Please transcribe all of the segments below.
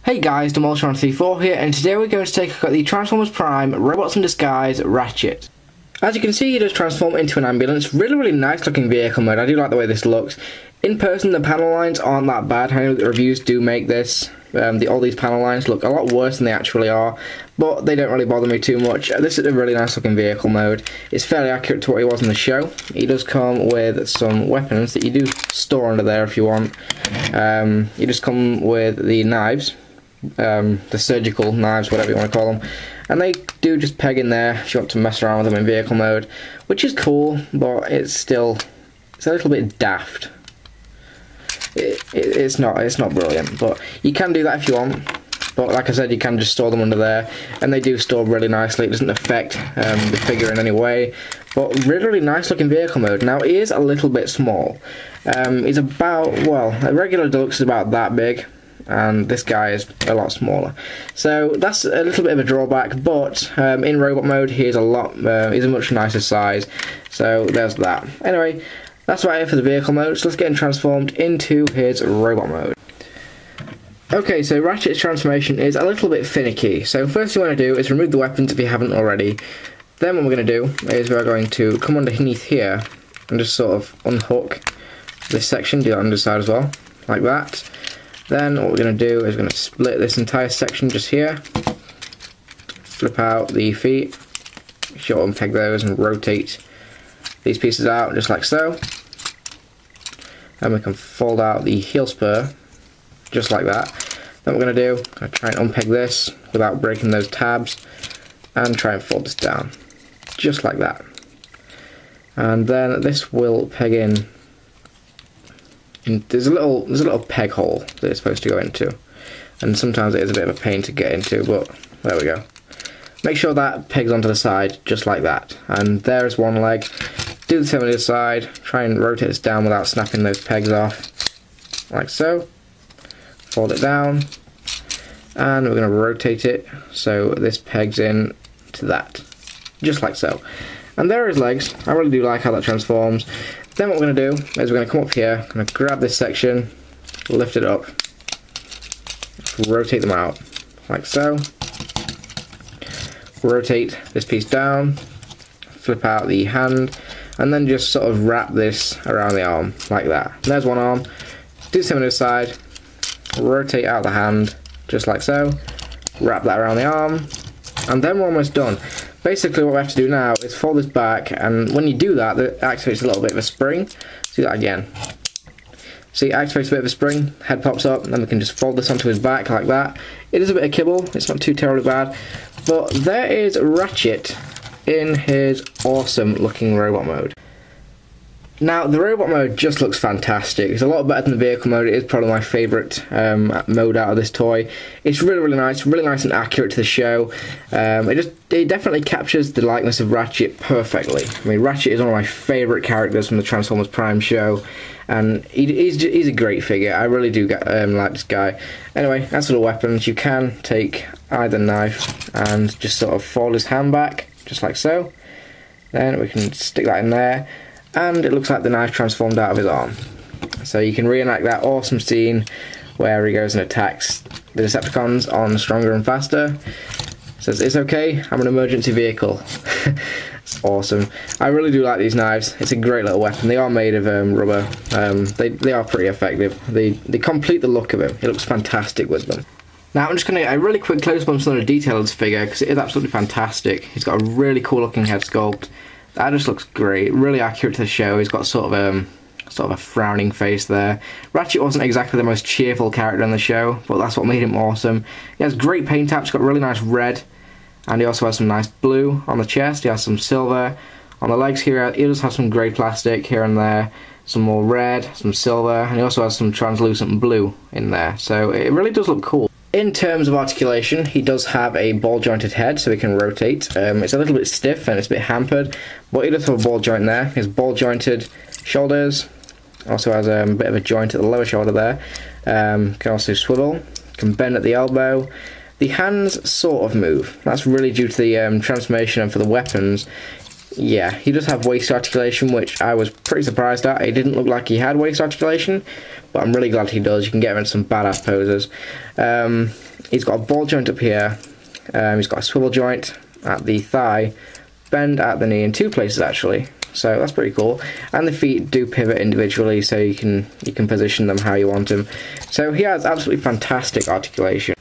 Hey guys, Deluxe4 here, and today we're going to take a look at the Transformers Prime Robots in Disguise Ratchet. As you can see, he does transform into an ambulance. Really nice looking vehicle mode. I do like the way this looks. In person, the panel lines aren't that bad. I know the reviews do make this. All these panel lines look a lot worse than they actually are, but they don't really bother me too much. This is a really nice looking vehicle mode. It's fairly accurate to what he was in the show. He does come with some weapons that you do store under there if you want. You just come with the knives. The surgical knives, whatever you want to call them, and they do just peg in there if you want to mess around with them in vehicle mode, which is cool, but it's a little bit daft. It's not brilliant, but you can do that if you want. But like I said, you can just store them under there, and they do store really nicely. It doesn't affect the figure in any way, but really nice looking vehicle mode. Now, it is a little bit small. It's about, well, a regular Deluxe is about that big, and this guy is a lot smaller, so that's a little bit of a drawback. But in robot mode, he's a much nicer size, so there's that. Anyway, that's about it for the vehicle mode, so let's get him transformed into his robot mode. Okay, so Ratchet's transformation is a little bit finicky. So first thing you want to do is remove the weapons if you haven't already. Then what we're going to do is we're going to come underneath here and just sort of unhook this section, do that on the side as well, like that. Then what we're going to do is we're going to split this entire section just here, flip out the feet, sure unpeg those and rotate these pieces out just like so. And we can fold out the heel spur just like that. Then what we're going to do, I'm going to try and unpeg this without breaking those tabs and try and fold this down just like that. And then this will peg in. There's a little peg hole that it's supposed to go into, and sometimes it is a bit of a pain to get into, but there we go. Make sure that pegs onto the side just like that, and there's one leg. Do the same on the other side. Try and rotate this down without snapping those pegs off, like so. Fold it down, and we're going to rotate it so this pegs in to that, just like so. And there are his legs. I really do like how that transforms. Then what we're going to do is we're going to come up here, I'm going to grab this section, lift it up, rotate them out, like so. Rotate this piece down, flip out the hand, and then just sort of wrap this around the arm, like that. And there's one arm. Do the same on the other side, rotate out the hand, just like so, wrap that around the arm, and then we're almost done. Basically what we have to do now is fold this back, and when you do that, it activates a little bit of a spring. Do that again. See, it activates a bit of a spring, head pops up, and then we can just fold this onto his back like that. It is a bit of kibble, it's not too terribly bad, but there is Ratchet in his awesome looking robot mode. Now, the robot mode just looks fantastic. It's a lot better than the vehicle mode. It is probably my favourite mode out of this toy. It's really nice and accurate to the show. It definitely captures the likeness of Ratchet perfectly. I mean, Ratchet is one of my favourite characters from the Transformers Prime show, and he's a great figure. I really do like this guy. Anyway, as for the weapons, you can take either knife and just sort of fold his hand back, just like so. Then we can stick that in there, and it looks like the knife transformed out of his arm. So you can reenact that awesome scene where he goes and attacks the Decepticons on Stronger and Faster. Says, "It's okay, I'm an emergency vehicle." It's awesome. I really do like these knives. It's a great little weapon. They are made of rubber. They are pretty effective. They complete the look of him. It looks fantastic with them. Now I'm just going to get a really quick close-up on some of the detail of this figure, because it is absolutely fantastic. He's got a really cool looking head sculpt. That just looks great, really accurate to the show. He's got sort of a frowning face there. Ratchet wasn't exactly the most cheerful character in the show, but that's what made him awesome. He has great paint apps, got really nice red, and he also has some nice blue on the chest. He has some silver on the legs here. He does have some grey plastic here and there, some more red, some silver, and he also has some translucent blue in there. So it really does look cool. In terms of articulation, he does have a ball-jointed head, so he can rotate. It's a little bit stiff and it's a bit hampered, but he does have a ball joint there. He has ball-jointed shoulders, also has a bit of a joint at the lower shoulder there. Can also swivel, can bend at the elbow. The hands sort of move. That's really due to the transformation, and for the weapons, yeah, he does have waist articulation, which I was pretty surprised at. It didn't look like he had waist articulation, but I'm really glad he does. You can get him in some badass poses. He's got a ball joint up here. He's got a swivel joint at the thigh, bend at the knee in 2 places actually. So that's pretty cool. And the feet do pivot individually, so you can position them how you want them. So he has absolutely fantastic articulation.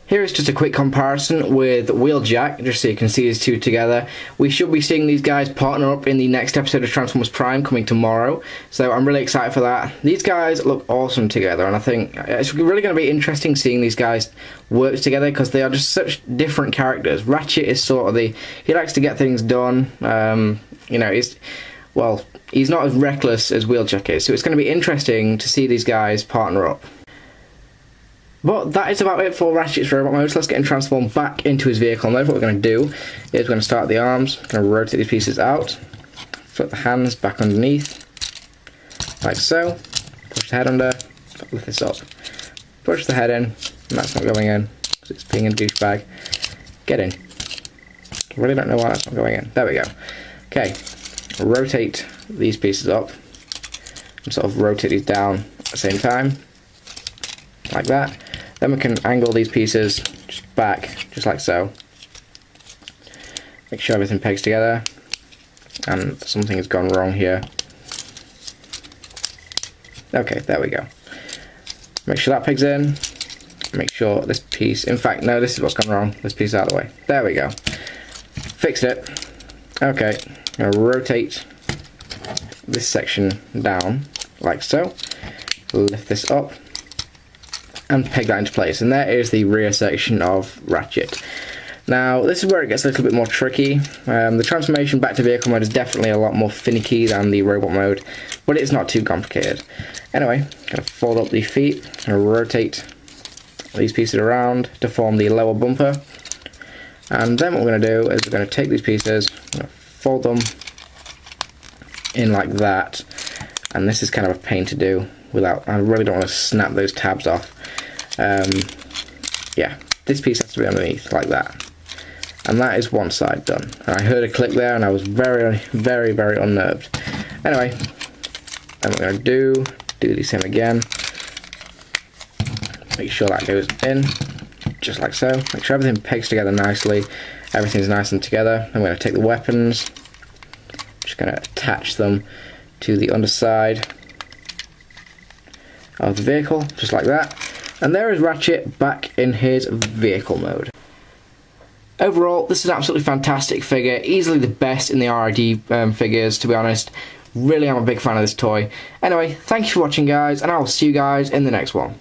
Here is just a quick comparison with Wheeljack, just so you can see these two together. We should be seeing these guys partner up in the next episode of Transformers Prime coming tomorrow, so I'm really excited for that. These guys look awesome together, and I think it's really going to be interesting seeing these guys work together, because they are just such different characters. Ratchet is sort of he likes to get things done, you know, he's not as reckless as Wheeljack is, so it's going to be interesting to see these guys partner up. But that is about it for Ratchet's robot mode, so let's get him transformed back into his vehicle mode. What we're going to do is we're going to start the arms, going to rotate these pieces out, flip the hands back underneath, like so, push the head under, lift this up, push the head in, and that's not going in, because it's being a douchebag. Get in. I really don't know why that's not going in. There we go. Okay, rotate these pieces up, and sort of rotate these down at the same time, like that. Then we can angle these pieces just back, just like so. Make sure everything pegs together. And something has gone wrong here. Okay, there we go. Make sure that pegs in. Make sure this piece, in fact, no, this is what's gone wrong. This piece is out of the way. There we go. Fixed it. Okay, I'm going to rotate this section down, like so. Lift this up, and peg that into place, and there is the rear section of Ratchet. Now this is where it gets a little bit more tricky. The transformation back to vehicle mode is definitely a lot more finicky than the robot mode, but it's not too complicated. Anyway, gonna fold up the feet, gonna rotate these pieces around to form the lower bumper, and then what we're gonna do is we're gonna take these pieces, fold them in like that, and this is kind of a pain to do without, I really don't want to snap those tabs off. Yeah, this piece has to be underneath like that, and that is one side done. And I heard a click there and I was very, very, very unnerved. Anyway, then what we're going to do the same again, make sure that goes in just like so, make sure everything pegs together nicely, everything's nice and together. I'm going to take the weapons, just going to attach them to the underside of the vehicle, just like that. And there is Ratchet back in his vehicle mode. Overall, this is an absolutely fantastic figure, easily the best in the RID figures, to be honest. Really, I'm a big fan of this toy. Anyway, thank you for watching, guys, and I will see you guys in the next one.